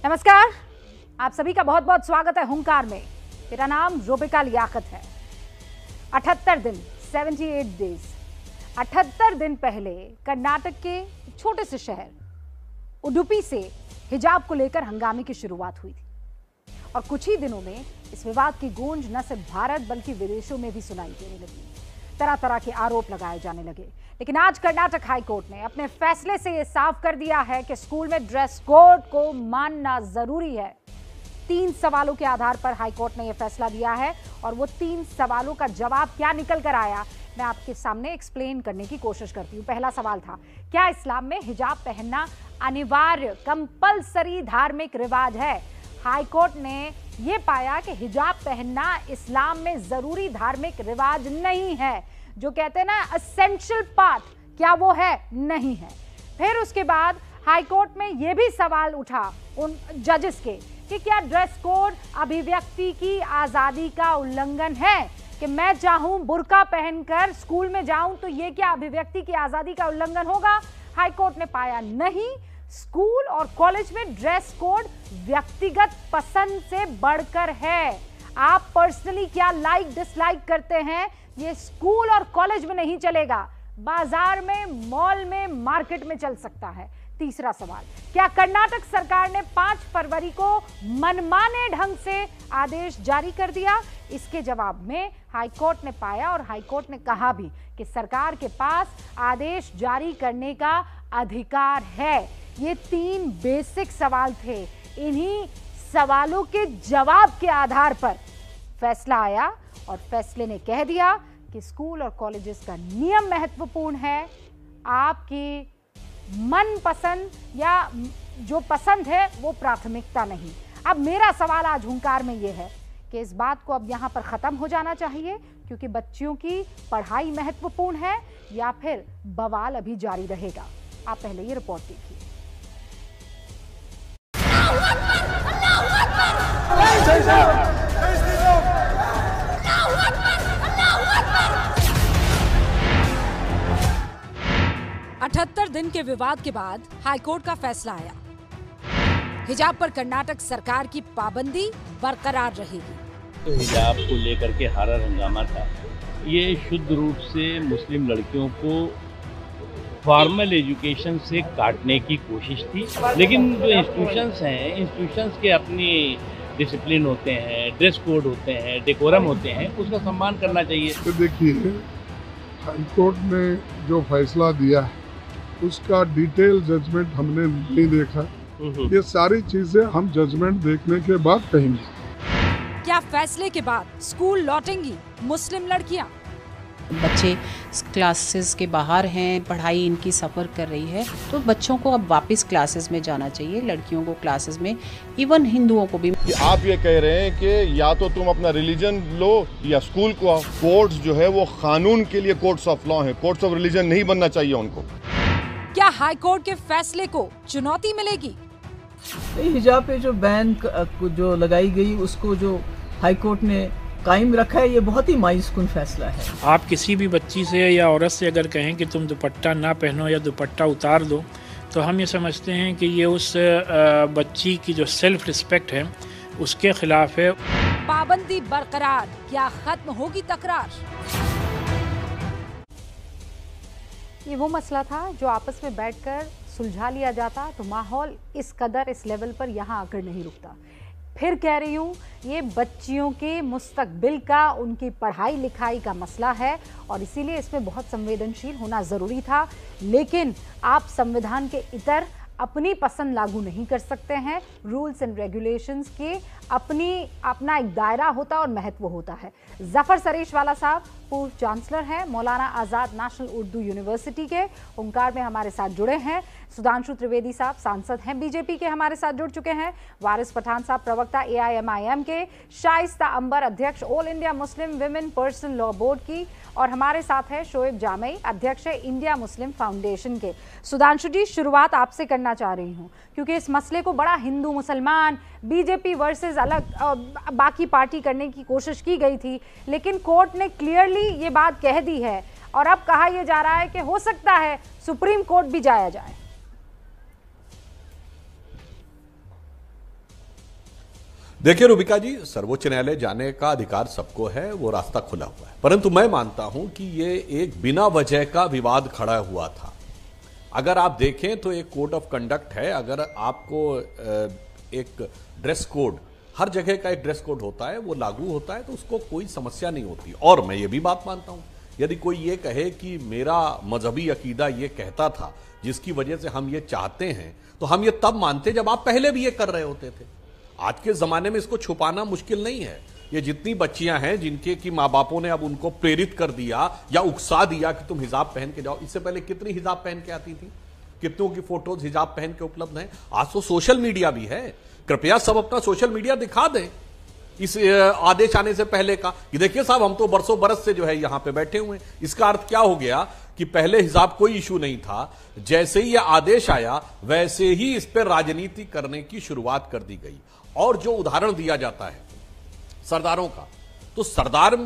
नमस्कार, आप सभी का बहुत बहुत स्वागत है हुंकार में। मेरा नाम रोबिका लियाकत है। 78 दिन 78 डेज 78 दिन पहले कर्नाटक के छोटे से शहर उडुपी से हिजाब को लेकर हंगामे की शुरुआत हुई थी और कुछ ही दिनों में इस विवाद की गूंज न सिर्फ भारत बल्कि विदेशों में भी सुनाई देने लगी। तरह तरह के आरोप लगाए जाने लगे, लेकिन आज कर्नाटक हाई कोर्ट ने अपने फैसले से यह साफ कर दिया है कि स्कूल में ड्रेस कोड को मानना जरूरी है। 3 सवालों के आधार पर हाई कोर्ट ने यह फैसला दिया है और वो 3 सवालों का जवाब क्या निकल कर आया, मैं आपके सामने एक्सप्लेन करने की कोशिश करती हूँ। पहला सवाल था, क्या इस्लाम में हिजाब पहनना अनिवार्य कंपलसरी धार्मिक रिवाज है? हाई कोर्ट ने यह पाया कि हिजाब पहनना इस्लाम में जरूरी धार्मिक रिवाज नहीं है। जो कहते हैं ना एसेंशियल पार्ट, क्या वो है? नहीं है। फिर उसके बाद हाई कोर्ट में यह भी सवाल उठा उन जजेस के कि क्या ड्रेस कोड अभिव्यक्ति की आजादी का उल्लंघन है? कि मैं चाहूं बुर्का पहनकर स्कूल में जाऊं तो यह क्या अभिव्यक्ति की आजादी का उल्लंघन होगा? हाई कोर्ट ने पाया नहीं। स्कूल और कॉलेज में ड्रेस कोड व्यक्तिगत पसंद से बढ़कर है। आप पर्सनली क्या लाइक डिसलाइक करते हैं, ये स्कूल और कॉलेज में नहीं चलेगा, बाजार में, मॉल में, मार्केट में चल सकता है। तीसरा सवाल, क्या कर्नाटक सरकार ने 5 फरवरी को मनमाने ढंग से आदेश जारी कर दिया? इसके जवाब में हाईकोर्ट ने पाया और हाईकोर्ट ने कहा भी कि सरकार के पास आदेश जारी करने का अधिकार है। ये 3 बेसिक सवाल थे। इन्हीं सवालों के जवाब के आधार पर फैसला आया और फैसले ने कह दिया कि स्कूल और कॉलेजेस का नियम महत्वपूर्ण है। आपकी मन पसंद या जो पसंद है वो प्राथमिकता नहीं। अब मेरा सवाल आज हुंकार में ये है कि इस बात को अब यहाँ पर ख़त्म हो जाना चाहिए क्योंकि बच्चियों की पढ़ाई महत्वपूर्ण है, या फिर बवाल अभी जारी रहेगा? आप पहले ये रिपोर्ट देखिए। 78 दिन के विवाद के बाद हाईकोर्ट का फैसला आया। हिजाब पर कर्नाटक सरकार की पाबंदी बरकरार रहेगी। तो हिजाब को लेकर के हारा हंगामा था। ये शुद्ध रूप से मुस्लिम लड़कियों को फॉर्मल एजुकेशन से काटने की कोशिश थी, लेकिन जो इंस्टीट्यूशंस हैं, इंस्टीट्यूशंस के अपनी डिसिप्लिन होते हैं, ड्रेस कोड होते हैं, डेकोरम होते हैं, उसका सम्मान करना चाहिए। तो देखिए, हाईकोर्ट ने जो फैसला दिया है उसका डिटेल जजमेंट हमने नहीं देखा। ये सारी चीजें हम जजमेंट देखने के बाद कहेंगे। क्या फैसले के बाद स्कूल लौटेंगी मुस्लिम लड़कियां? बच्चे क्लासेस के बाहर हैं, पढ़ाई इनकी सफ़र कर रही है, तो बच्चों को अब वापस क्लासेस में जाना चाहिए, लड़कियों को क्लासेस में, इवन हिंदुओं को भी। आप ये कह रहे हैं कि या तो तुम अपना रिलीजन लो या स्कूल को आओ। कोर्ट्स जो है वो कानून के लिए कोर्ट्स ऑफ लॉ है, कोर्ट्स ऑफ रिलीजन नहीं बनना चाहिए उनको। क्या हाईकोर्ट के फैसले को चुनौती मिलेगी? हिजाब पे जो बैन जो लगाई गई उसको जो हाईकोर्ट ने कायम रखा है, ये बहुत ही मायूसकुन फैसला है। आप किसी भी बच्ची से या औरत से अगर कहें कि तुम दुपट्टा ना पहनो या दुपट्टा उतार दो, तो हम ये समझते हैं कि ये उस बच्ची की जो सेल्फ रिस्पेक्ट है उसके खिलाफ है। पाबंदी बरकरार, क्या खत्म होगी तकरार? ये वो मसला था जो आपस में बैठकर सुलझा लिया जाता तो माहौल इस कदर, इस लेवल पर यहाँ आकर नहीं रुकता। फिर कह रही हूँ, ये बच्चियों के मुस्तकबिल का, उनकी पढ़ाई लिखाई का मसला है और इसीलिए इसमें बहुत संवेदनशील होना ज़रूरी था। लेकिन आप संविधान के इतर अपनी पसंद लागू नहीं कर सकते हैं। रूल्स एंड रेगुलेशंस के अपना एक दायरा होता है और महत्व होता है। जफर सरेशवाला साहब पूर्व चांसलर हैं, मौलाना आज़ाद नेशनल उर्दू यूनिवर्सिटी के, हुंकार में हमारे साथ जुड़े हैं। सुधांशु त्रिवेदी साहब सांसद हैं बीजेपी के, हमारे साथ जुड़ चुके हैं। वारिस पठान साहब प्रवक्ता AIMIM के, शाइस्ता अंबर अध्यक्ष all India Muslim women personal law board की, और हमारे साथ है शोएब जामई, अध्यक्ष है इंडिया मुस्लिम फाउंडेशन के। सुधांशु जी, शुरुआत आपसे करना चाह रही हूँ क्योंकि इस मसले को बड़ा हिंदू मुसलमान, बीजेपी वर्सेस अलग बाकी पार्टी करने की कोशिश की गई थी, लेकिन कोर्ट ने क्लियरली ये बात कह दी है और अब कहा यह जा रहा है कि हो सकता है सुप्रीम कोर्ट भी जाया जाए। देखिए रूबिका जी, सर्वोच्च न्यायालय जाने का अधिकार सबको है, वो रास्ता खुला हुआ है, परंतु मैं मानता हूं कि ये एक बिना वजह का विवाद खड़ा हुआ था। अगर आप देखें तो एक कोड ऑफ कंडक्ट है, अगर आपको एक ड्रेस कोड, हर जगह का एक ड्रेस कोड होता है, वो लागू होता है तो उसको कोई समस्या नहीं होती। और मैं ये भी बात मानता हूं, यदि कोई ये कहे कि मेरा मजहबी अकीदा ये कहता था जिसकी वजह से हम ये चाहते हैं, तो हम ये तब मानते जब आप पहले भी ये कर रहे होते थे। आज के जमाने में इसको छुपाना मुश्किल नहीं है। ये जितनी बच्चियां हैं जिनके कि माँ बापों ने अब उनको प्रेरित कर दिया या उकसा दिया कि तुम हिजाब पहन के जाओ, इससे पहले कितनी हिजाब पहन के आती थी, कितनों की फोटोज हिजाब पहन के उपलब्ध हैं। आज तो सोशल मीडिया भी है, कृपया सब अपना सोशल मीडिया दिखा दें इस आदेश आने से पहले का कि देखिए साहब हम तो बरसों बरस से जो है यहां पे बैठे हुए हैं। इसका अर्थ क्या हो गया कि पहले हिजाब कोई इशू नहीं था, जैसे ही यह आदेश आया वैसे ही इस पर राजनीति करने की शुरुआत कर दी गई। और जो उदाहरण दिया जाता है सरदारों का, तो सरदार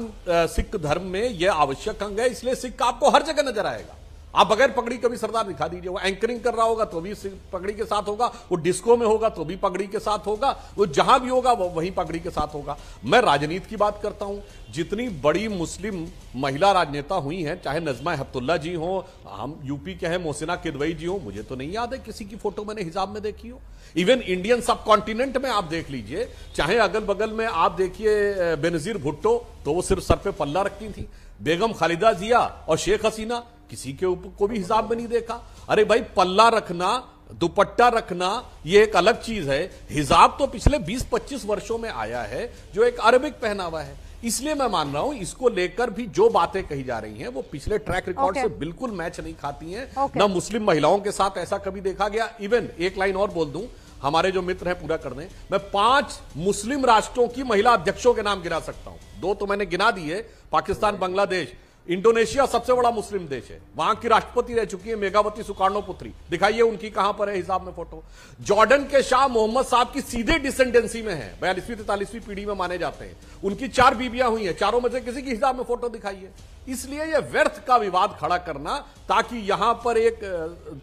सिख धर्म में यह आवश्यक अंग है, इसलिए सिख आपको हर जगह नजर आएगा। आप बगैर पगड़ी कभी सरदार दिखा दीजिए, वो एंकरिंग कर रहा होगा तो भी पगड़ी के साथ होगा, वो डिस्को में होगा तो भी पगड़ी के साथ होगा, वो जहां भी होगा वो वहीं पगड़ी के साथ होगा। मैं राजनीति की बात करता हूं, जितनी बड़ी मुस्लिम महिला राजनेता हुई हैं, चाहे नजमा हेपतुल्ला जी हो, हम यूपी के हैं मोहसिना किदवई जी हो, मुझे तो नहीं याद है किसी की फोटो मैंने हिजाब में देखी हो। इवन इंडियन सब कॉन्टिनेंट में आप देख लीजिए, चाहे अगल बगल में आप देखिए बेनजीर भुट्टो, तो वो सिर्फ सर पे पल्ला रखती थी। बेगम खालिदा जिया और शेख हसीना, किसी के ऊपर को भी हिजाब में नहीं देखा। अरे भाई, पल्ला रखना, दुपट्टा रखना ये एक अलग चीज है। हिजाब तो पिछले 20-25 वर्षों में आया है, जो एक अरबिक पहनावा है। इसलिए मैं मान रहा हूं इसको लेकर भी जो बातें कही जा रही हैं वो पिछले ट्रैक रिकॉर्ड से बिल्कुल मैच नहीं खाती हैं। ना मुस्लिम महिलाओं के साथ ऐसा कभी देखा गया। इवन एक लाइन और बोल दूं, हमारे जो मित्र हैं पूरा कर दें, मैं 5 मुस्लिम राष्ट्रों की महिला अध्यक्षों के नाम गिना सकता हूं। 2 तो मैंने गिना दिए, पाकिस्तान, बांग्लादेश। इंडोनेशिया सबसे बड़ा मुस्लिम देश है, वहां की राष्ट्रपति रह चुकी है मेघावती सुकार्णोपुत्री, दिखाइए उनकी कहां पर है हिसाब में फोटो। जॉर्डन के शाह मोहम्मद साहब की सीधे डिसेंडेंसी में है, 42वीं-43वीं पीढ़ी में माने जाते हैं। उनकी 4 बीबियां हुई हैं, चारों में से किसी की हिसाब में फोटो दिखाइए। इसलिए यह व्यर्थ का विवाद खड़ा करना ताकि यहां पर एक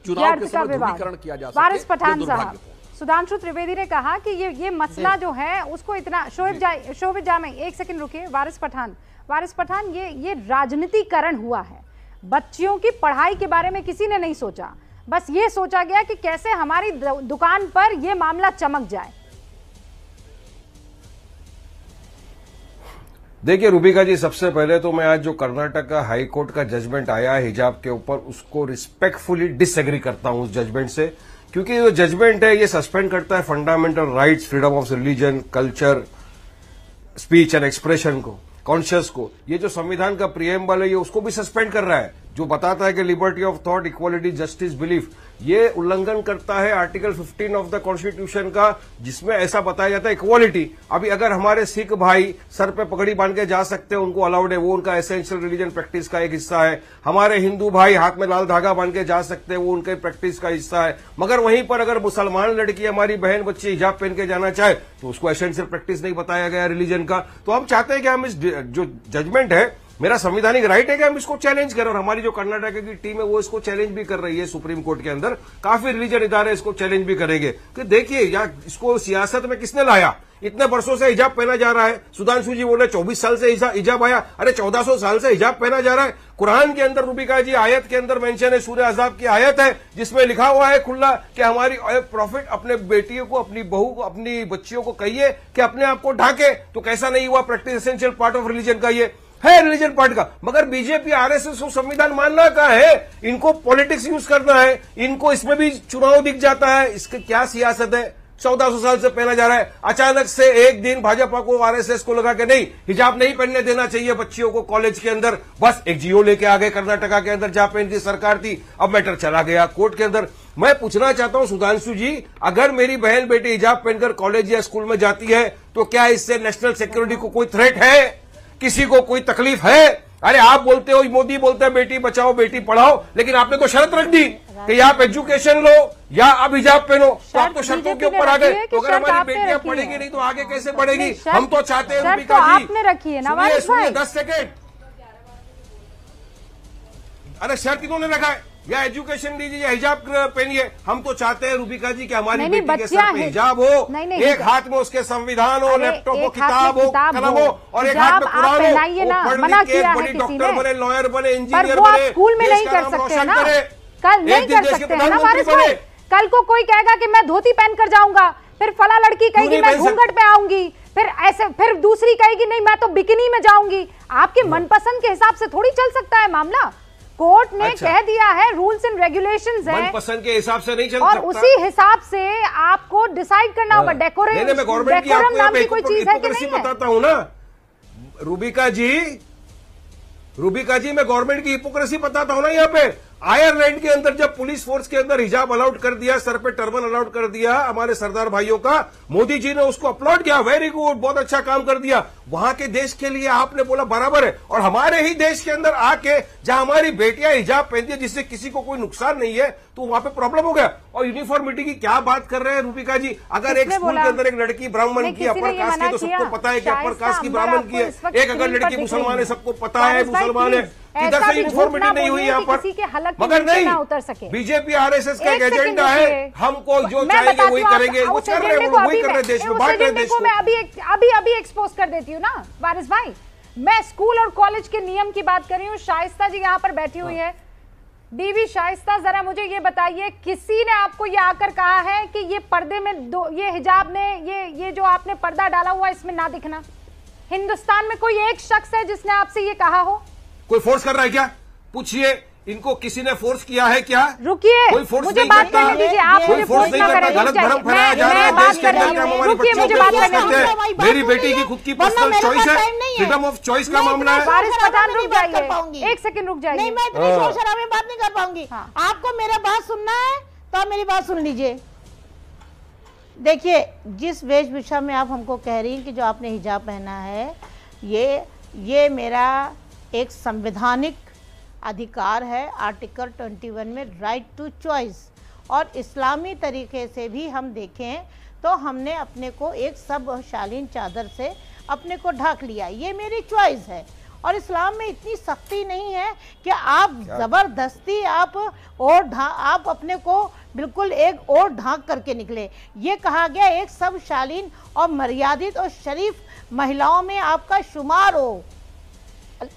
चुनाव के समय ध्रुवीकरण किया जा सके। वारिस पठान साहब, सुधांशु त्रिवेदी ने कहा कि ये मसला जो है उसको इतना शोभित जामे, एक सेकंड रुकिए। वारिस पठान, ये राजनीतिकरण हुआ है। बच्चियों की पढ़ाई के बारे में किसी ने नहीं सोचा, बस ये सोचा गया कि कैसे हमारी दुकान पर ये मामला चमक जाए। देखिए रूबिका जी, सबसे पहले तो मैं आज जो कर्नाटक का हाई कोर्ट का जजमेंट आया है हिजाब के ऊपर, उसको रिस्पेक्टफुली डिसएग्री करता हूं उस जजमेंट से, क्योंकि जो जजमेंट है ये सस्पेंड करता है fundamental rights, freedom of religion, culture, speech and expression को, कॉन्शियस को। ये जो संविधान का प्रीएम्बल है ये उसको भी सस्पेंड कर रहा है, जो बताता है कि liberty of thought, equality, justice, belief, ये उल्लंघन करता है आर्टिकल 15 ऑफ द कॉन्स्टिट्यूशन का, जिसमें ऐसा बताया जाता है इक्वालिटी। अभी अगर हमारे सिख भाई सर पे पगड़ी बांध के जा सकते हैं, उनको अलाउड है, वो उनका एसेंशियल रिलीजन प्रैक्टिस का एक हिस्सा है। हमारे हिंदू भाई हाथ में लाल धागा बांध के जा सकते हैं, वो उनके प्रैक्टिस का हिस्सा है। मगर वहीं पर अगर मुसलमान लड़की, हमारी बहन बच्ची हिजाब पहन के जाना चाहे तो उसको एसेंशियल प्रैक्टिस नहीं बताया गया रिलीजन का। तो हम चाहते हैं कि हम इस जो जजमेंट है, मेरा संवैधानिक राइट है कि हम इसको चैलेंज करें, और हमारी जो कर्नाटक की टीम है वो इसको चैलेंज भी कर रही है सुप्रीम कोर्ट के अंदर। काफी रिलीजन इदारे इसको चैलेंज भी करेंगे कि देखिए यार, इसको सियासत में किसने लाया? इतने वर्षों से हिजाब पहना जा रहा है। सुधांशु जी बोले 24 साल से हिजाब आया, अरे 1400 साल से हिजाब पहना जा रहा है। कुरान के अंदर रूबिका जी आयत के अंदर मेंशन है, सूरह अहज़ाब की आयत है, जिसमें लिखा हुआ है खुला कि हमारी प्रॉफिट अपने बेटियों को, अपनी बहू को, अपनी बच्चियों को कहिए कि अपने आप को ढाके। तो कैसा नहीं हुआ? Practice essential part of religion का ये है, रिलीजन पार्ट का। मगर बीजेपी, आरएसएस को संविधान मानना का है, इनको पॉलिटिक्स यूज करना है, इनको इसमें भी चुनाव दिख जाता है। इसकी क्या सियासत है? 1400 साल से पहना जा रहा है, अचानक से एक दिन भाजपा को, आरएसएस को लगा कि नहीं, हिजाब नहीं पहनने देना चाहिए बच्चियों को कॉलेज के अंदर। बस एक जियो लेके आ गए कर्नाटका के अंदर, जहां पे इनकी सरकार थी। अब मैटर चला गया कोर्ट के अंदर। मैं पूछना चाहता हूं सुधांशु जी, अगर मेरी बहन बेटी हिजाब पहनकर कॉलेज या स्कूल में जाती है तो क्या इससे नेशनल सिक्योरिटी को कोई थ्रेट है? किसी को कोई तकलीफ है? अरे आप बोलते हो, मोदी बोलते हैं बेटी बचाओ बेटी पढ़ाओ, लेकिन आपने तो शर्त रख दी कि या आप एजुकेशन लो या आप हिजाब पहनो। तो आप तो शर्तों के ऊपर आ गए। तो अगर हमारी बेटियां पढ़ेगी नहीं तो आगे कैसे बढ़ेगी? हम तो चाहते हैं रूबिका जी, आपने रखी है ना, सुनिए 10 सेकेंड। अरे शर्त किन्होंने रखा है? या एजुकेशन दीजिए या हिजाब पहनिए। हम तो चाहते हैं रूबिका जी कि हमारी नहीं, बेटी के बच्चियां सर पे हैं। हिजाब हो, नहीं, एक हाथ में उसके संविधान हो, लैपटॉप हो, एक हाथ किताब में हो, किताब कलम हो, और एक हाथ में हिजाब आप कुरान पहनाइए हो, ना, पढ़ मना लिख के किया एक है बड़ी किसी डॉक्टर ने। बने, लॉयर बने, पर इंजीनियर वो आप बने, स्कूल में देश नहीं का कर नाम सकते रोशन हैं ना, करे, कल नहीं एक दिन कर देश के सकते हैं ना वारिस प्रधानमंत्री भाई। बने। कल को कोई कहेगा कि मैं धोती पहन कर जाऊंगा, फिर फला लड़की कहेगी नहीं मैं पहन सकते। घूंघट पे आऊंगी, फिर ऐसे, फिर दूसरी कहेगी नहीं मैं तो बिकिनी में जाऊंगी। आपके मनपसंद के हिसाब से थोड़ी चल सकता है मामला। कोर्ट ने अच्छा। कह दिया है, रूल्स एंड रेगुलेशंस है, मनपसंद के हिसाब से नहीं चल और सकता। उसी हिसाब से आपको डिसाइड करना होगा। नहीं, मैं गवर्नमेंट की डेकोरम आपको नाम की कोई चीज है कि हिपोक्रेसी नहीं है? बताता हूं ना रूबिका जी, मैं गवर्नमेंट की हिपोक्रेसी बताता हूं ना। यहाँ पे आयरलैंड के अंदर जब पुलिस फोर्स के अंदर हिजाब अलाउड कर दिया, सर पे टर्बन अलाउड कर दिया हमारे सरदार भाइयों का, मोदी जी ने उसको अपलोड किया, वेरी गुड, बहुत अच्छा काम कर दिया। वहां के देश के लिए आपने बोला बराबर है, और हमारे ही देश के अंदर आके जहां हमारी बेटियां हिजाब पहनती है जिससे किसी को कोई नुकसान नहीं है, तो वहां पे प्रॉब्लम हो गया। और यूनिफॉर्मिटी की क्या बात कर रहे हैं रूबिका जी? अगर एक स्कूल के अंदर एक लड़की ब्राह्मण की अपर कास्ट की, तो सबको पता है कि अपर कास्ट की ब्राह्मण की है, एक अगर लड़की मुसलमान है सबको पता है मुसलमान है, किधर से यूनिफॉर्मिटी नहीं हुई यहाँ पर? मगर नहीं, बीजेपी आरएसएस का एक एजेंडा है, हमको जो चाहेंगे वही करेंगे, वो कर रहे हैं, वही कर रहे हैं देश में, बांट रहे हैं देश को। मैं अभी एक्सपोज कर देती हूँ ना वारिस भाई। मैं स्कूल और कॉलेज के नियम की बात कर रही हूँ। शाइस्ता जी यहाँ पर बैठी हुई है। बीवी शाइस्ता, जरा मुझे ये बताइए, किसी ने आपको ये आकर कहा है कि ये पर्दे में ये हिजाब ने ये जो आपने पर्दा डाला हुआ इसमें ना दिखना? हिंदुस्तान में कोई एक शख्स है जिसने आपसे ये कहा हो? कोई फोर्स कर रहा है क्या? पूछिए, इनको किसी ने फोर्स किया है क्या? रुकिए, कोई फोर्स मुझे नहीं बात करता, करने दीजिए। आप कोई फोर्स नहीं करता, गलत भरम फैलाया जा रहा है देश के अंदर। क्या हमारी बच्चियों पे फोर्स करते हैं? मेरी बेटी की खुद की पर्सनल चॉइस है, फ्रीडम ऑफ चॉइस का मामला है। वारिस पठान रुक जाइए, एक सेकंड रुक जाइए। नहीं, मैं इतनी शोर शराबे में बात नहीं कर पाऊंगी। आपको मेरा बात सुनना है तो आप मेरी बात सुन लीजिए। देखिए, जिस वेशभूषा में आप हमको कह रही हैं कि जो आपने हिजाब पहना है, ये मेरा एक संवैधानिक अधिकार है, आर्टिकल 21 में, राइट टू चॉइस। और इस्लामी तरीके से भी हम देखें तो हमने अपने को एक सब शालीन चादर से अपने को ढक लिया, ये मेरी चॉइस है। और इस्लाम में इतनी सख्ती नहीं है कि आप ज़बरदस्ती आप अपने को बिल्कुल एक और ढांक करके निकले। ये कहा गया एक सब शालीन और मर्यादित और शरीफ महिलाओं में आपका शुमार हो।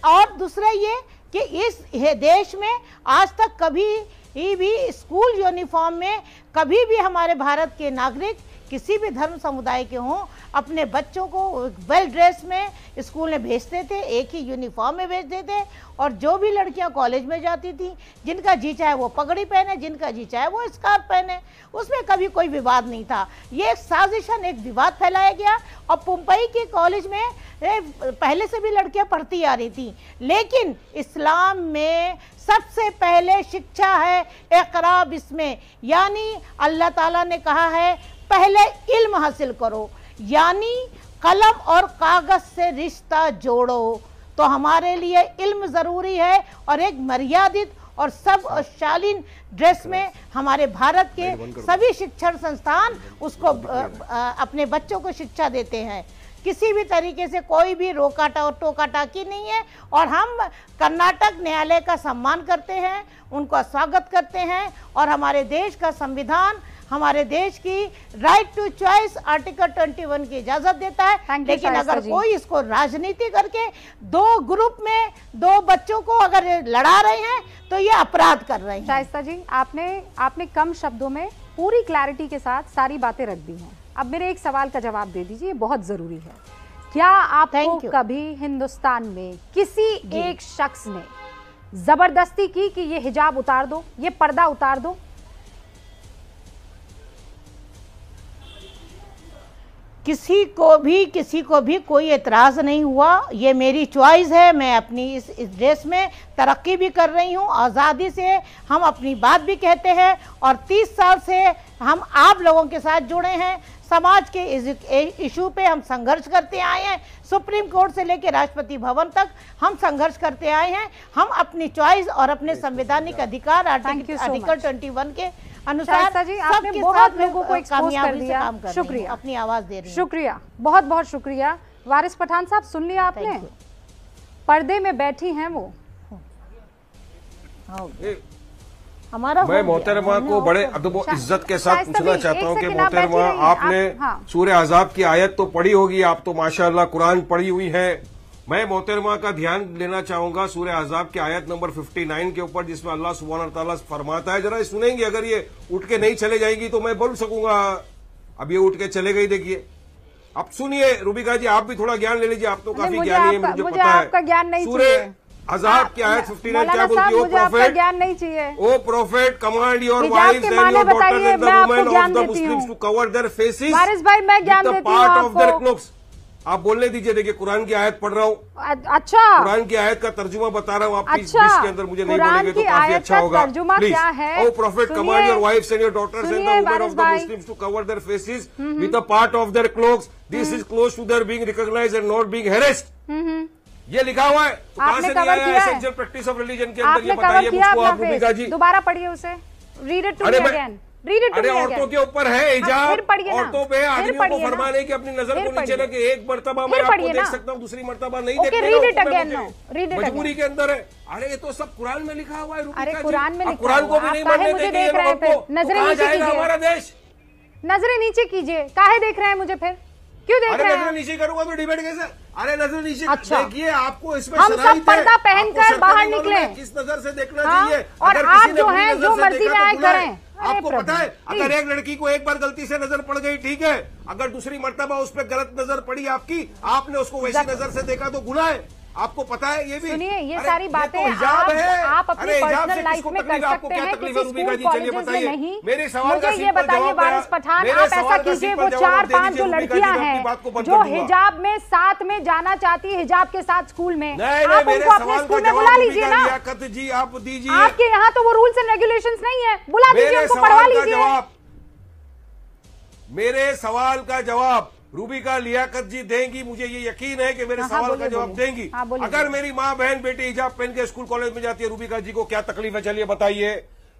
और दूसरा ये कि इस देश में आज तक कभी भी स्कूल यूनिफॉर्म में कभी भी हमारे भारत के नागरिक किसी भी धर्म समुदाय के हों अपने बच्चों को वेल ड्रेस में स्कूल में भेजते थे, एक ही यूनिफॉर्म में भेजते थे। और जो भी लड़कियां कॉलेज में जाती थी, जिनका जी चाहे वो पगड़ी पहने, जिनका जी चाहे वो स्कार्फ पहने, उसमें कभी कोई विवाद नहीं था। ये एक साजिशन, एक विवाद फैलाया गया। और मुंबई के कॉलेज में पहले से भी लड़कियां पढ़ती आ रही थी, लेकिन इस्लाम में सबसे पहले शिक्षा है इक़रा बिस्मिल्लाह, यानी अल्लाह ताला ने कहा है पहले इल्म हासिल करो, यानी कलम और कागज से रिश्ता जोड़ो। तो हमारे लिए इल्म ज़रूरी है, और एक मर्यादित और सब शालीन ड्रेस में हमारे भारत के सभी शिक्षण संस्थान उसको अपने बच्चों को शिक्षा देते हैं। किसी भी तरीके से कोई भी रोका टोका टाकी नहीं है। और हम कर्नाटक न्यायालय का सम्मान करते हैं, उनका स्वागत करते हैं, और हमारे देश का संविधान हमारे देश की राइट टू चॉइस आर्टिकल 21 की इजाजत देता है। लेकिन अगर कोई इसको राजनीति करके दो ग्रुप में दो बच्चों को अगर लड़ा रहे हैं तो ये अपराध कर रहे हैं। शाइस्ता जी, आपने कम शब्दों में पूरी क्लैरिटी के साथ सारी बातें रख दी हैं। अब मेरे एक सवाल का जवाब दे दीजिए, बहुत जरूरी है। क्या आपको कभी हिंदुस्तान में किसी एक शख्स ने जबरदस्ती की कि ये हिजाब उतार दो, ये पर्दा उतार दो? किसी को भी कोई एतराज़ नहीं हुआ। ये मेरी चॉइस है, मैं अपनी इस देश में तरक्की भी कर रही हूँ, आज़ादी से हम अपनी बात भी कहते हैं। और 30 साल से हम आप लोगों के साथ जुड़े हैं, समाज के इशू पे हम संघर्ष करते आए हैं। सुप्रीम कोर्ट से लेकर राष्ट्रपति भवन तक हम संघर्ष करते आए हैं। हम अपनी चॉइस और अपने संवैधानिक अधिकार आर्टिकल 21 के अनुसार जी आपने बहुत लोगों को एक्सपोज कर दिया। शुक्रिया, अपनी आवाज दे रही हूं। शुक्रिया, बहुत बहुत शुक्रिया। वारिस पठान साहब, सुन लिया आपने? पर्दे में बैठी हैं वो। हमारा मैं मोहतरमा को बड़े अदब और इज्जत के साथ पूछना चाहता हूँ कि मोहतरमा आपने सूरह अहज़ाब की आयत तो पढ़ी होगी, आप तो माशाअल्लाह कुरान पढ़ी हुई है। मैं मोहतरमा का ध्यान लेना चाहूंगा सूरह अहज़ाब की आयत नंबर 59 के ऊपर, जिसमें अल्लाह सुब्हानहू व तआला फरमाता है, जरा सुनेंगे, अगर ये उठ के नहीं चले जाएगी तो मैं बोल सकूंगा। अब ये उठ के चले गई, देखिए आप सुनिए रूबिका जी, आप भी थोड़ा ज्ञान ले लीजिए, आप तो काफी ज्ञानी है, मुझे पता है। आपका ज्ञान नहीं सूरह अहज़ाब की आयत 59 क्या बोलती है? ओ प्रोफेट, ज्ञान नहीं चाहिए। O prophet, command your wives and your daughters and the women of the Muslims to cover their faces भाई, मैं ज्ञान देती हूं पार्ट ऑफ देयर क्लोथ्स। आप बोलने दीजिए, देखिए कुरान की आयत पढ़ रहा हूँ। अच्छा, कुरान की आयत का तर्जुमा बता रहा हूँ, आप इस के अंदर मुझे नहीं बोलेंगे तो काफी अच्छा होगा। Please, o prophet, command your wives and your daughters and the women of the Muslims to cover their faces with a part of their clothes, this is close to their being recognised and not being harassed. ये लिखा हुआ है, तो कहां से नहीं आया? Essential practice of religion के अंदर ये बताइए मुझको आप रूबिका जी। दोबारा पढ़िए उसे, read it to me again. अरे औरतों के ऊपर है हिजाब, औरतों पे आदमियों को फरमान है कि अपनी नजर को नीचे रखे। एक मर्तबा मैं आपको देख सकता हूँ, दूसरी मर्तबा नहीं देखते, मजबूरी के अंदर है। अरे ये तो सब कुरान में लिखा हुआ है रूबिका जी। कुरान में कुरान को भी नहीं मानने देंगे ये लोग, कहाँ जाएगा हमारा देश? नजरें नीचे कीजिए, काहे देख रहे हैं मुझे फिर? क्यों देख रहे हैं? नजर नीचे करूंगा तो डिबेट कैसे? अरे नजर नीचे देखिए, आपको इसमें हम सब पर्दा पहनकर बाहर निकले, किस नजर से देखना चाहिए? और आप जो हैं जो मर्जी में आए करें। आपको पता है, अगर एक लड़की को एक बार गलती से नजर पड़ गई ठीक है, अगर दूसरी मर्तबा उस पर गलत नजर पड़ी आपकी, आपने उसको वैसी नजर से देखा तो गुनाह है। आपको पता है ये भी? सुनिए, ये सारी बातें आप अपनी पर्सनल लाइफ में कर सकते हैं, किसी स्कूल कॉलेजेस में नहीं। मेरे सवाल का मुझे ये बताइए वारिस पठान, आप ऐसा कीजिए, वो 4-5 जो लड़कियां हैं जो हिजाब में साथ में जाना चाहती है, हिजाब के साथ स्कूल में, आप उनको अपने स्कूल में बुला लीजिए ना। लियाकत जी आप दीजिए, आपके यहाँ तो वो रूल्स एंड रेगुलेशंस नहीं है, बुला दीजिए उनको, पढ़वा लीजिए। मेरे सवाल का जवाब रूबिका लियाकत जी देंगी, मुझे ये यकीन है कि मेरे सवाल का जवाब देंगी। अगर मेरी माँ बहन बेटी हिजाब पहन के स्कूल कॉलेज में जाती है, रूबिका जी को क्या तकलीफ है? चलिए बताइए,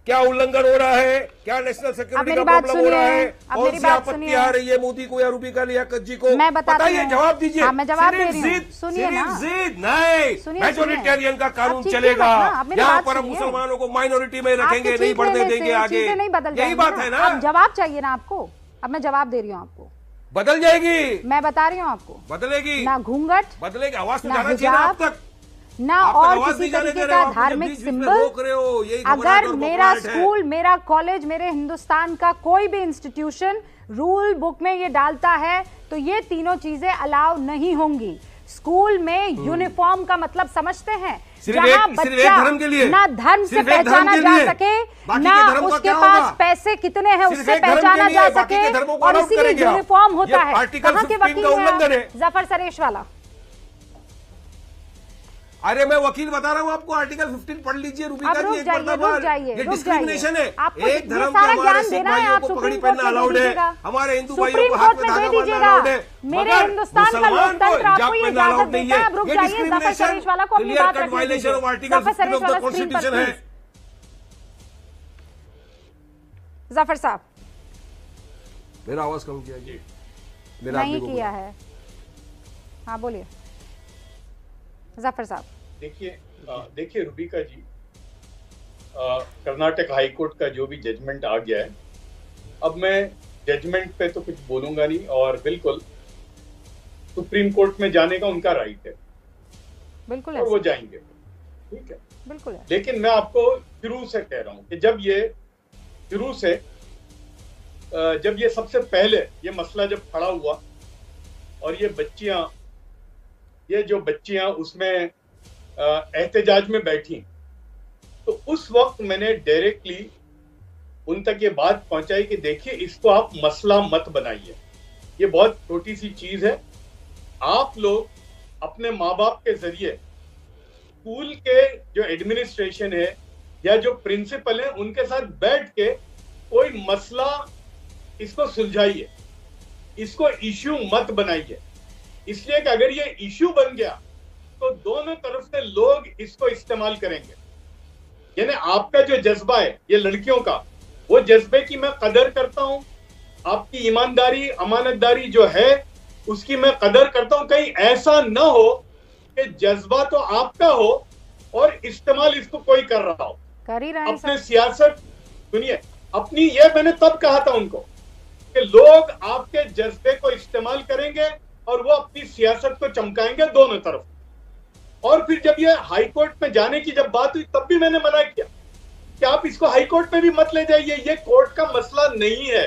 क्या उल्लंघन हो रहा है? क्या नेशनल सिक्योरिटी का प्रॉब्लम हो रहा है? कौन सी आपत्ति आ रही है मोदी को या रूबिका लियाकत जी को? मैं बताइए, जवाब दीजिए। मैं जवाब दे रही हूं, सुनिए ना। नहीं, मेजोरिटेरियन का कानून चलेगा, यहाँ पर हम मुसलमानों को माइनॉरिटी में रखेंगे, नहीं बढ़ने देंगे आगे। यही बात है ना? जवाब चाहिए ना आपको? अब मैं जवाब दे रही हूँ आपको। बदल जाएगी, मैं बता रही हूँ आपको, बदलेगी ना घूंघट, बदलेगी, आवाज तो जाना चाहिए आप तक, ना और किसी तरीके का धार्मिक सिंबल। अगर मेरा स्कूल, मेरा कॉलेज, मेरे हिंदुस्तान का कोई भी इंस्टीट्यूशन रूल बुक में ये डालता है तो ये तीनों चीजें अलाउ नहीं होंगी। स्कूल में यूनिफॉर्म का मतलब समझते हैं, जहाँ बच्चा ना धर्म से पहचाना जा सके, ना उसके पास पैसे कितने हैं उससे पहचाना जा सके, और इसीलिए यूनिफॉर्म होता है। कहाँ के वकील हैं? जफर सरेश वाला। अरे मैं वकील बता रहा हूँ आपको, आर्टिकल 15 पढ़ लीजिए रूबिका जी एक बार। ये डिस्क्रिमिनेशन है, एक धर्म के हमारे सिख भाइयों को पगड़ी पहनना अलाउड है, हमारे हिंदू भाइयों को हाथ में धागा बांधना अलाउड है, मगर मुसलमान को हिजाब पहनना अलाउड नहीं है। ये discrimination, clear cut violation of article 15 of the constitution है। जफर साहब, मेरा आवाज कम किया जी? नहीं किया है, हाँ बोलिए जफर साहब। देखिए रूबिका जी, कर्नाटक हाई कोर्ट का जो भी जजमेंट आ गया है, अब मैं जजमेंट पे तो कुछ बोलूंगा नहीं, और बिल्कुल सुप्रीम कोर्ट में जाने का उनका राइट है, बिल्कुल, और वो जाएंगे, ठीक है, बिल्कुल है। लेकिन मैं आपको शुरू से कह रहा हूं कि जब ये सबसे पहले ये मसला जब खड़ा हुआ और ये जो बच्चियां उसमें एहतजाज में बैठी, तो उस वक्त मैंने डायरेक्टली उन तक ये बात पहुंचाई कि देखिए, इसको आप मसला मत बनाइए, ये बहुत छोटी सी चीज है। आप लोग अपने माँ बाप के जरिए स्कूल के जो एडमिनिस्ट्रेशन है या जो प्रिंसिपल है उनके साथ बैठ के कोई मसला इसको सुलझाइए, इसको इश्यू मत बनाइए, इसलिए कि अगर ये इश्यू बन गया तो दोनों तरफ से लोग इसको इस्तेमाल करेंगे। यानी आपका जो जज्बा है ये लड़कियों का, वो जज्बे की मैं कदर करता हूं, आपकी ईमानदारी अमानतदारी जो है उसकी मैं कदर करता हूं। कहीं ऐसा ना हो कि जज्बा तो आपका हो और इस्तेमाल इसको कोई कर रहा हो, कर ही रहे हैं अपने सियासत सुनिए, अपनी ये मैंने तब कहा था उनको कि लोग आपके जज्बे को इस्तेमाल करेंगे और वो अपनी सियासत को चमकाएंगे दोनों तरफ। और फिर जब ये हाई कोर्ट में जाने की जब बात हुई तब भी मैंने मना किया कि आप इसको हाई कोर्ट में भी मत ले जाइए, ये कोर्ट का मसला नहीं है,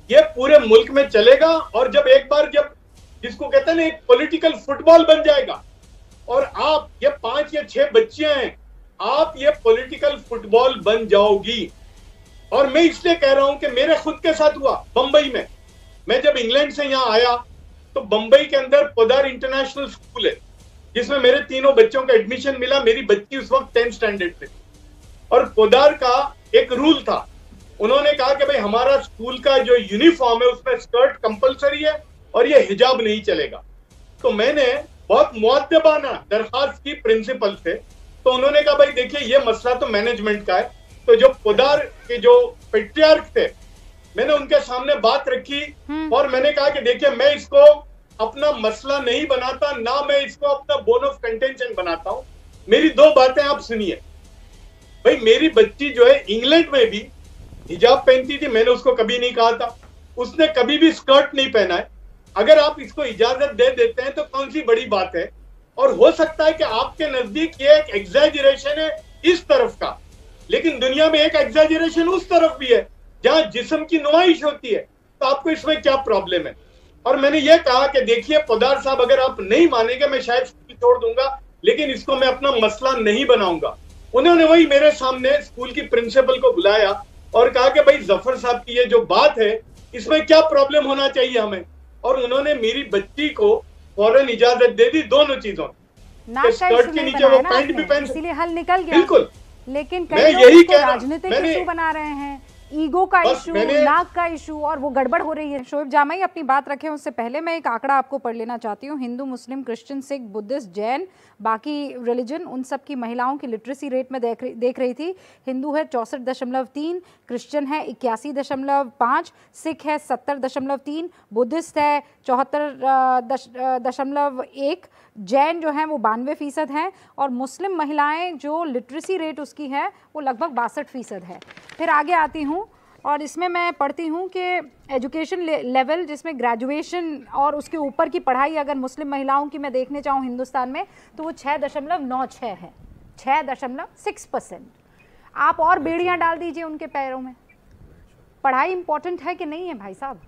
ये पूरे मुल्क में चलेगा। और जब एक बार जब जिसको कहते हैं ना एक पॉलिटिकल फुटबॉल बन जाएगा और आप ये 5 या 6 बच्चियां हैं, आप ये पॉलिटिकल फुटबॉल बन जाओगी। और मैं इसलिए कह रहा हूं कि मेरे खुद के साथ हुआ बंबई में। मैं जब इंग्लैंड से यहां आया तो बंबई के अंदर पोदार इंटरनेशनल स्कूल है जिसमें मेरे तीनों बच्चों का एडमिशन मिला। मेरी बच्ची उस वक्त 10th स्टैंडर्ड पे थी और पोदार का एक रूल था, उन्होंने कहा कि भाई हमारा स्कूल का जो यूनिफॉर्म है उसमें स्कर्ट कंपलसरी है और ये हिजाब नहीं चलेगा। तो मैंने बहुत मुअद्दबाना दरखास्त की प्रिंसिपल से, तो उन्होंने कहा भाई देखिए ये मसला तो मैनेजमेंट का है। तो जो पोदार के जो पेट्रियार्क थे मैंने उनके सामने बात रखी और मैंने कहा कि देखिए मैं इसको अपना मसला नहीं बनाता, ना मैं इसको अपना बोन ऑफ कंटेंशन बनाता हूं। मेरी 2 बातें आप सुनिए। भाई मेरी बच्ची जो है इंग्लैंड में भी हिजाब पहनती थी, मैंने उसको कभी नहीं कहा था, उसने कभी भी स्कर्ट नहीं पहना है। अगर आप इसको इजाजत दे देते हैं तो कौन सी बड़ी बात है। और हो सकता है कि आपके नजदीक ये एक एग्जैजरेशन है इस तरफ का, लेकिन दुनिया में एक एग्जैजरेशन उस तरफ भी है जहां जिस्म की नुमाइश होती है। तो आपको इसमें क्या प्रॉब्लम है। और मैंने ये कहा कि देखिए पोदार साहब अगर आप नहीं मानेंगे मैं शायद स्कूल छोड़ दूंगा, लेकिन इसको मैं अपना मसला नहीं बनाऊंगा। उन्होंने वही मेरे सामने स्कूल की प्रिंसिपल को बुलाया और कहा कि भाई जफर साहब की ये जो बात है इसमें क्या प्रॉब्लम होना चाहिए हमें। और उन्होंने मेरी बच्ची को फौरन इजाजत दे दी दोनों चीजों, स्कर्ट के नीचे वो पैंट भी पहन, इसीलिए हल निकल गया। बिल्कुल, लेकिन मैं कई लोग यही इसको कह रहा- राजनीतिक मैंने- इशू बना रहे हैं, ईगो का इशू, नाक का इशू, और वो गड़बड़ हो रही है। शोएब जामाई अपनी बात रखें उससे पहले मैं एक आंकड़ा आपको पढ़ लेना चाहती हूँ। हिंदू, मुस्लिम, क्रिश्चियन, सिख, बुद्धिस्ट, जैन, बाकी रिलीजन, उन सब की महिलाओं की लिटरेसी रेट में देख रही थी। हिंदू है 64.3, क्रिश्चियन है 81.5, सिख है 70.3, बुद्धिस्ट है 74.1, जैन जो है वो 92% हैं, और मुस्लिम महिलाएं जो लिटरेसी रेट उसकी है वो लगभग 62% है। फिर आगे आती हूँ और इसमें मैं पढ़ती हूँ कि एजुकेशन लेवल जिसमें ग्रेजुएशन और उसके ऊपर की पढ़ाई अगर मुस्लिम महिलाओं की मैं देखने चाहूँ हिंदुस्तान में तो वो 6.96 है, 6.6%। आप और बेड़ियाँ डाल दीजिए उनके पैरों में। पढ़ाई इंपॉर्टेंट है कि नहीं है भाई साहब?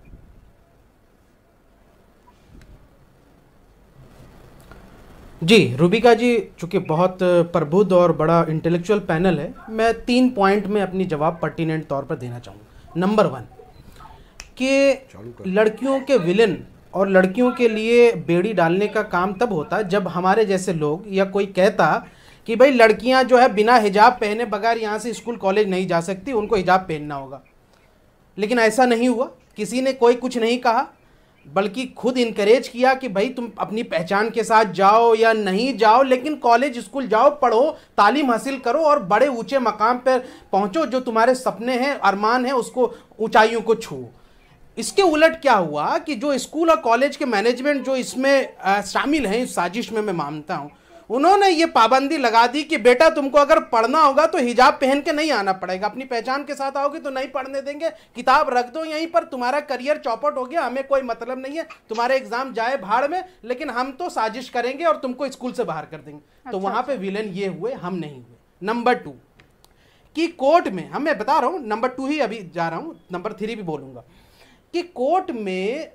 जी रूबिका जी, चूँकि बहुत प्रबुद्ध और बड़ा इंटेलेक्चुअल पैनल है, मैं 3 पॉइंट में अपनी जवाब पर्टिनेंट तौर पर देना चाहूँगा। नंबर 1 कि लड़कियों के विलेन और लड़कियों के लिए बेड़ी डालने का काम तब होता जब हमारे जैसे लोग या कोई कहता कि भाई लड़कियां जो है बिना हिजाब पहने बगैर यहाँ से स्कूल कॉलेज नहीं जा सकती, उनको हिजाब पहनना होगा। लेकिन ऐसा नहीं हुआ, किसी ने कोई कुछ नहीं कहा, बल्कि खुद इनकरेज किया कि भाई तुम अपनी पहचान के साथ जाओ या नहीं जाओ, लेकिन कॉलेज स्कूल जाओ, पढ़ो, तालीम हासिल करो और बड़े ऊंचे मकाम पर पहुंचो, जो तुम्हारे सपने हैं, अरमान हैं, उसको ऊंचाइयों को छुओ। इसके उलट क्या हुआ कि जो स्कूल और कॉलेज के मैनेजमेंट जो इसमें शामिल हैं इस साजिश में, मैं मानता हूं, उन्होंने ये पाबंदी लगा दी कि बेटा तुमको अगर पढ़ना होगा तो हिजाब पहन के नहीं आना पड़ेगा, अपनी पहचान के साथ आओगे तो नहीं पढ़ने देंगे, किताब रख दो यहीं पर, तुम्हारा करियर चौपट हो गया, हमें कोई मतलब नहीं है, तुम्हारे एग्जाम जाए भाड़ में, लेकिन हम तो साजिश करेंगे और तुमको स्कूल से बाहर कर देंगे। तो वहां पे विलेन ये हुए, हम नहीं हुए। नंबर 2 कि कोर्ट में, हम मैं बता रहा हूं, नंबर 2 ही अभी जा रहा हूं, नंबर 3 भी बोलूंगा, कि कोर्ट में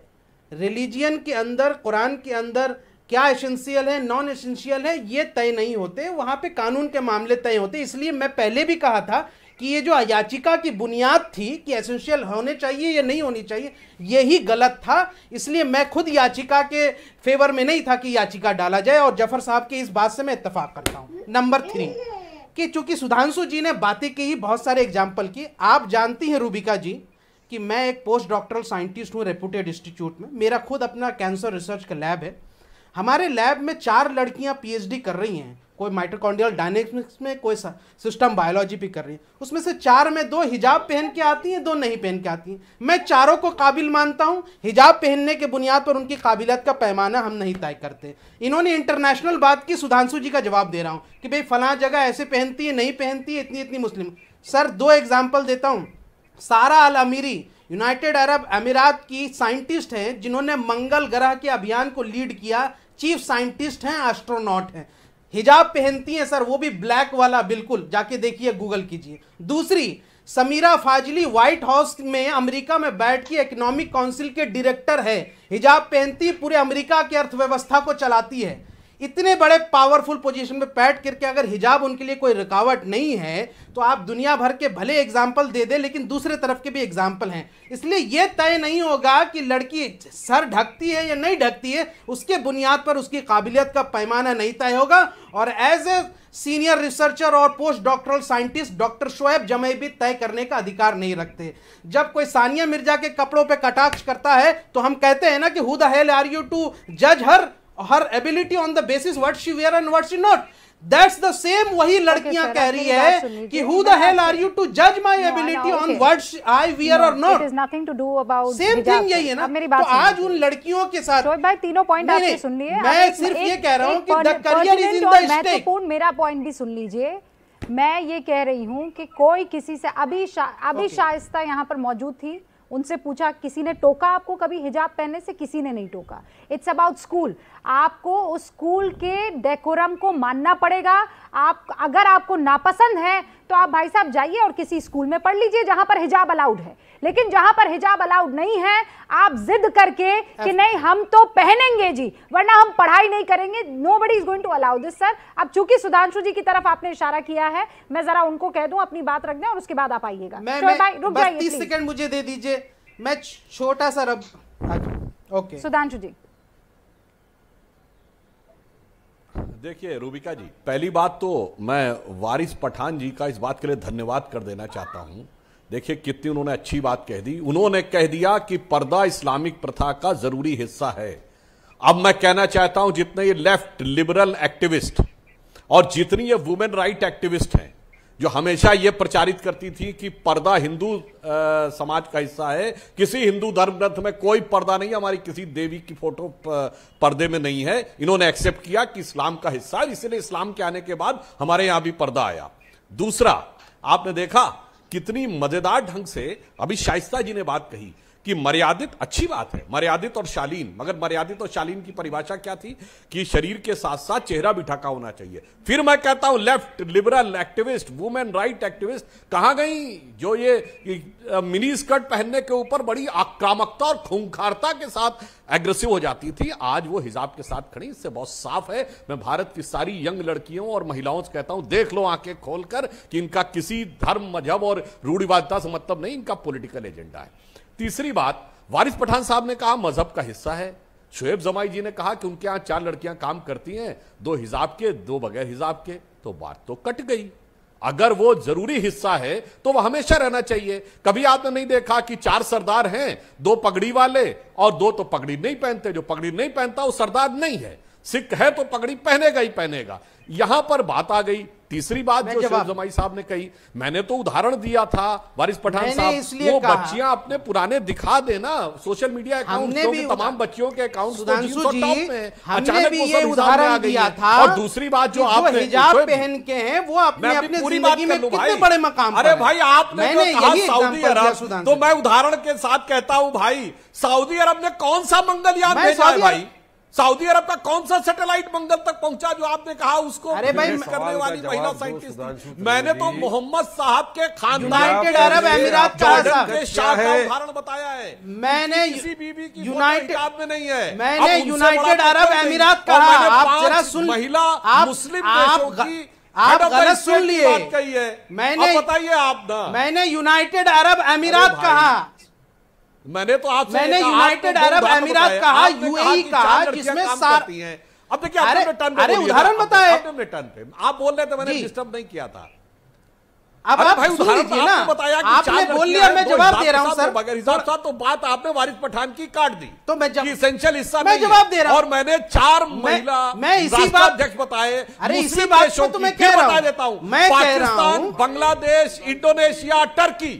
रिलीजियन के अंदर, कुरान के अंदर क्या एसेंशियल है, नॉन एसेंशियल है, ये तय नहीं होते, वहां पे कानून के मामले तय होते। इसलिए मैं पहले भी कहा था कि ये जो याचिका की बुनियाद थी कि एसेंशियल होने चाहिए या नहीं होनी चाहिए, यही गलत था। इसलिए मैं खुद याचिका के फेवर में नहीं था कि याचिका डाला जाए, और जफर साहब की इस बात से मैं इत्तेफाक करता हूं। नंबर 3 कि चूंकि सुधांशु जी ने बातें की, बहुत सारे एग्जाम्पल की, आप जानती हैं रूबिका जी कि मैं एक पोस्ट डॉक्टरल साइंटिस्ट हूँ रेपुटेड इंस्टीट्यूट में, मेरा खुद अपना कैंसर रिसर्च का लैब है। हमारे लैब में 4 लड़कियां पीएचडी कर रही हैं, कोई माइटोकॉन्ड्रियल डायनेमिक्स में, कोई सिस्टम बायोलॉजी पे कर रही है। उसमें से 4 में 2 हिजाब पहन के आती हैं, 2 नहीं पहन के आती हैं। मैं चारों को काबिल मानता हूं, हिजाब पहनने के बुनियाद पर उनकी काबिलियत का पैमाना हम नहीं तय करते। इन्होंने इंटरनेशनल बात की, सुधांशु जी का जवाब दे रहा हूं कि भाई फलां जगह ऐसे पहनती है, नहीं पहनती है, इतनी इतनी मुस्लिम। सर 2 एग्जाम्पल देता हूं। सारा अल अमीरी यूनाइटेड अरब अमीरात की साइंटिस्ट हैं जिन्होंने मंगल ग्रह के अभियान को लीड किया, चीफ साइंटिस्ट हैं, एस्ट्रोनॉट हैं, हिजाब पहनती हैं सर, वो भी ब्लैक वाला, बिल्कुल जाके देखिए, गूगल कीजिए। दूसरी समीरा फाजली व्हाइट हाउस में अमेरिका में बैठ के इकोनॉमिक काउंसिल के डायरेक्टर है, हिजाब पहनती, पूरे अमेरिका की अर्थव्यवस्था को चलाती है। इतने बड़े पावरफुल पोजीशन में बैठ करके अगर हिजाब उनके लिए कोई रुकावट नहीं है तो आप दुनिया भर के भले एग्जाम्पल दे दे, लेकिन दूसरे तरफ के भी एग्जाम्पल हैं। इसलिए यह तय नहीं होगा कि लड़की सर ढकती है या नहीं ढकती है, उसके बुनियाद पर उसकी काबिलियत का पैमाना नहीं तय होगा। और एज ए सीनियर रिसर्चर और post doctoral scientist doctor Shoaib Jamai भी तय करने का अधिकार नहीं रखते। जब कोई सानिया मिर्जा के कपड़ों पे कटाक्ष करता है तो हम कहते हैं ना कि who the hell are you to जज her ability on the basis what she wear and what she not. That's the same वही लड़कियां कह रही है कि who the hell are you to judge my ability on what I wear or not. It is nothing to do about same thing यही है ना। तो आज उन लड़कियों के साथ शोएब भाई तीनों पॉइंट आपने सुन लिए। मैं सिर्फ ये कह रहा हूँ कि the career is in the stake। महत्वपूर्ण मेरा पॉइंट भी सुन लीजिए। मैं ये कह रही हूँ कि कोई किसी से अभी शाइस्ता यहाँ पर मौजूद थी, उनसे पूछा, किसी ने टोका आपको कभी हिजाब पहनने से? किसी ने नहीं टोका। It's about school. आपको उस स्कूल के डेकोरम को मानना पड़ेगा। आप अगर आपको नापसंद है तो आप भाई साहब जाइए और किसी स्कूल में पढ़ लीजिए जहां पर हिजाब अलाउड है। लेकिन जहां पर हिजाब अलाउड नहीं है, आप जिद करके कि नहीं हम तो पहनेंगे जी वरना हम पढ़ाई नहीं करेंगे, nobody is going to allow this sir. अब चूंकि सुधांशु जी की तरफ आपने इशारा किया है, मैं जरा उनको कह दूं अपनी बात रख दें और उसके बाद आप आइएगा। रुक जाइए 30 सेकंड मुझे दे दीजिए, मैं छोटा सा ओके सुधांशु जी। देखिए रूबिका जी, पहली बात तो मैं वारिस पठान जी का इस बात के लिए धन्यवाद कर देना चाहता हूं। देखिए कितनी उन्होंने अच्छी बात कह दी। उन्होंने कह दिया कि पर्दा इस्लामिक प्रथा का जरूरी हिस्सा है। अब मैं कहना चाहता हूं जितने ये लेफ्ट लिबरल एक्टिविस्ट और जितनी ये वुमेन राइट एक्टिविस्ट हैं जो हमेशा ये प्रचारित करती थी कि पर्दा हिंदू समाज का हिस्सा है, किसी हिंदू धर्म ग्रंथ में कोई पर्दा नहीं, हमारी किसी देवी की फोटो पर्दे में नहीं है, इन्होंने एक्सेप्ट किया कि इस्लाम का हिस्सा है, इसलिए इस्लाम के आने के बाद हमारे यहां भी पर्दा आया। दूसरा, आपने देखा कितनी मजेदार ढंग से अभी शाइस्ता जी ने बात कही कि मर्यादित, अच्छी बात है मर्यादित और शालीन, मगर मर्यादित और शालीन की परिभाषा क्या थी कि शरीर के साथ साथ चेहरा भी ढका होना चाहिए। फिर मैं कहता हूं left liberal activist, women right activist कहां गई जो ये मिनी स्कर्ट पहनने के ऊपर बड़ी आक्रामकता और खूंखारता के साथ एग्रेसिव हो जाती थी, आज वो हिजाब के साथ खड़ी। इससे बहुत साफ है, मैं भारत की सारी यंग लड़कियों और महिलाओं से कहता हूं देख लो आंखें खोलकर कि इनका किसी धर्म मजहब और रूढ़िवादिता से मतलब नहीं, इनका पॉलिटिकल एजेंडा है। तीसरी बात, वारिस पठान साहब ने कहा मजहब का हिस्सा है। शोएब जमाई जी ने कहा कि उनके यहां 4 लड़कियां काम करती हैं, 2 हिजाब के 2 बगैर हिजाब के, तो बात तो कट गई। अगर वो जरूरी हिस्सा है तो वह हमेशा रहना चाहिए। कभी आपने नहीं देखा कि 4 सरदार हैं, 2 पगड़ी वाले और 2 तो पगड़ी नहीं पहनते। जो पगड़ी नहीं पहनता वो सरदार नहीं है, सिख है तो पगड़ी पहनेगा ही पहनेगा। यहां पर बात आ गई। तीसरी बात जो शोएब जमाई साहब ने कही, मैंने तो उदाहरण दिया था वारिस पठान साहब, वो बच्चियां अपने पुराने दिखा देना सोशल मीडिया अकाउंट, तमाम बच्चियों के अकाउंट अचानक वो उदाहरण दिया था। और दूसरी बात जो आपने हिजाब पहन के हैं वो अपने जिंदगी में कितने बड़े मकाम। अरे भाई आपने कहा सऊदी अरब, तो मैं उदाहरण के साथ कहता हूं भाई, सऊदी अरब ने कौन सा मंगलयान भेजा है भाई? सऊदी अरब का कौन सा सैटेलाइट मंगल तक पहुंचा जो आपने कहा उसको करने वाली महिला साइंटिस्ट? मैंने तो मोहम्मद साहब के यूनाइटेड अरब अमीरात के शाह का उदाहरण बताया है। मैंने किसी बीबी की यूनाइटेड में नहीं है, मैंने यूनाइटेड अरब अमीरात कहा। आप जरा सुन, महिला मुस्लिम देशों की आप गलत सुन लिए, बात कही है। मैंने बताइए आप ना, मैंने यूनाइटेड अरब अमीरात कहा, मैंने तो आपसे यूनाइटेड अरब अमीरात कहा, यूएई कहा, जिसमें सारी हैं। अब देखिए आपने टर्न अरे उदाहरण बताए, आपने टर्न पे आप बोल रहे थे, मैंने डिस्टर्ब नहीं किया था। अब आप भाई उदाहरण ना बताया कि आपने बोल लिया, मैं जवाब दे रहा हूं सर। बगैर हिसाब साथ तो बात आपने वारिस पठान की काट दी, तो मैं इसेंशियल हिस्सा मैं जवाब दे रहा हूं। और मैंने 4 महिला मैं इसी बात अध्यक्ष बताए। अरे इसी बात को तो मैं कह रहा हूं, देता हूं, मैं कह रहा हूं बांग्लादेश, इंडोनेशिया, टर्की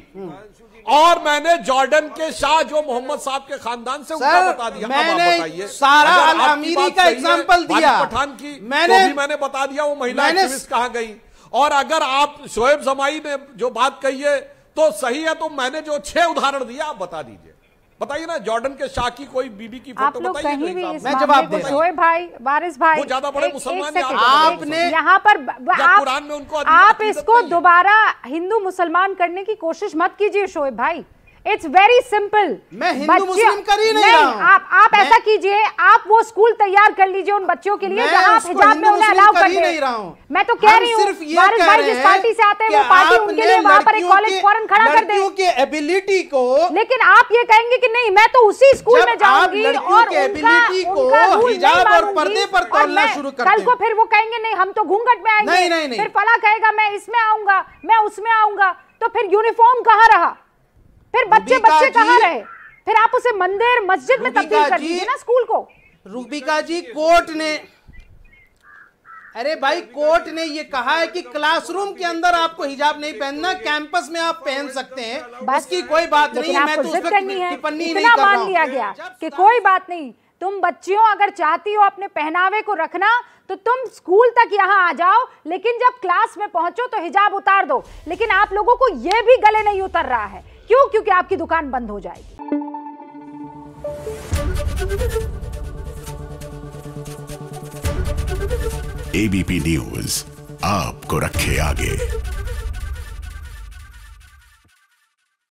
और मैंने जॉर्डन के शाह जो मोहम्मद साहब के खानदान से उनका बता दिया। मैंने सारा अल-अमीरी का एग्जांपल दिया, पठान की मैंने बता दिया वो महिला एक्टिविस्ट कहां गई। और अगर आप शोएब जमाई ने जो बात कही है तो सही है, तो मैंने जो 6 उदाहरण दिया आप बता दीजिए, बताइए ना, जॉर्डन के शाह की कोई बीबी की फोटो बताइए। मैं जवाब दे, शोएब भाई, वारिस भाई, वो ज्यादा बड़े मुसलमान आपने यहाँ पर कुरान में उनको आप इसको दोबारा हिंदू मुसलमान करने की कोशिश मत कीजिए शोएब भाई। It's very simple. मैं हिंदू मुस्लिम कर ही नहीं रहा हूं। आप ऐसा कीजिए, आप वो स्कूल तैयार कर लीजिए उन बच्चों के लिए जहां आप हिजाब में उन्हें अलाउ कर नहीं रहा हूं। मैं तो कह रही हूं वारिस भाई जिस पार्टी से आते हैं वो पार्टी उनके लिए वहां पर एक कॉलेज फौरन खड़ा कर दे। के एबिलिटी को, लेकिन आप ये कहेंगे कि नहीं मैं तो उसी स्कूल में जाऊंगी और एबिलिटी को हिजाब और पर्दे पर तोलना शुरू कर कल को फिर वो कहेंगे नहीं हम तो घूंघट में आएंगे, फिर फला कहेगा मैं इसमें आऊंगा, मैं उसमें आऊंगा, तो फिर यूनिफॉर्म कहाँ रहा, फिर बच्चे कहाँ रहे, फिर आप उसे मंदिर मस्जिद में तब्दील कर दीजिए ना स्कूल को। रूबिका जी, कोर्ट ने, अरे भाई कोर्ट ने ये कहा है कि क्लासरूम के अंदर आपको हिजाब नहीं पहनना, कैंपस में आप पहन सकते हैं, उसकी कोई बात नहीं है। मैं तो उसमें टिप्पणी नहीं कर रहा हूं। मान लिया गया कि कोई बात नहीं, तुम बच्चियों अगर चाहती हो अपने पहनावे को रखना तो तुम स्कूल तक यहाँ आ जाओ, लेकिन जब क्लास में पहुंचो तो हिजाब उतार दो। लेकिन आप लोगों को यह भी गले नहीं उतर रहा है, क्यों? क्योंकि आपकी दुकान बंद हो जाएगी। एबीपी न्यूज आपको रखे आगे।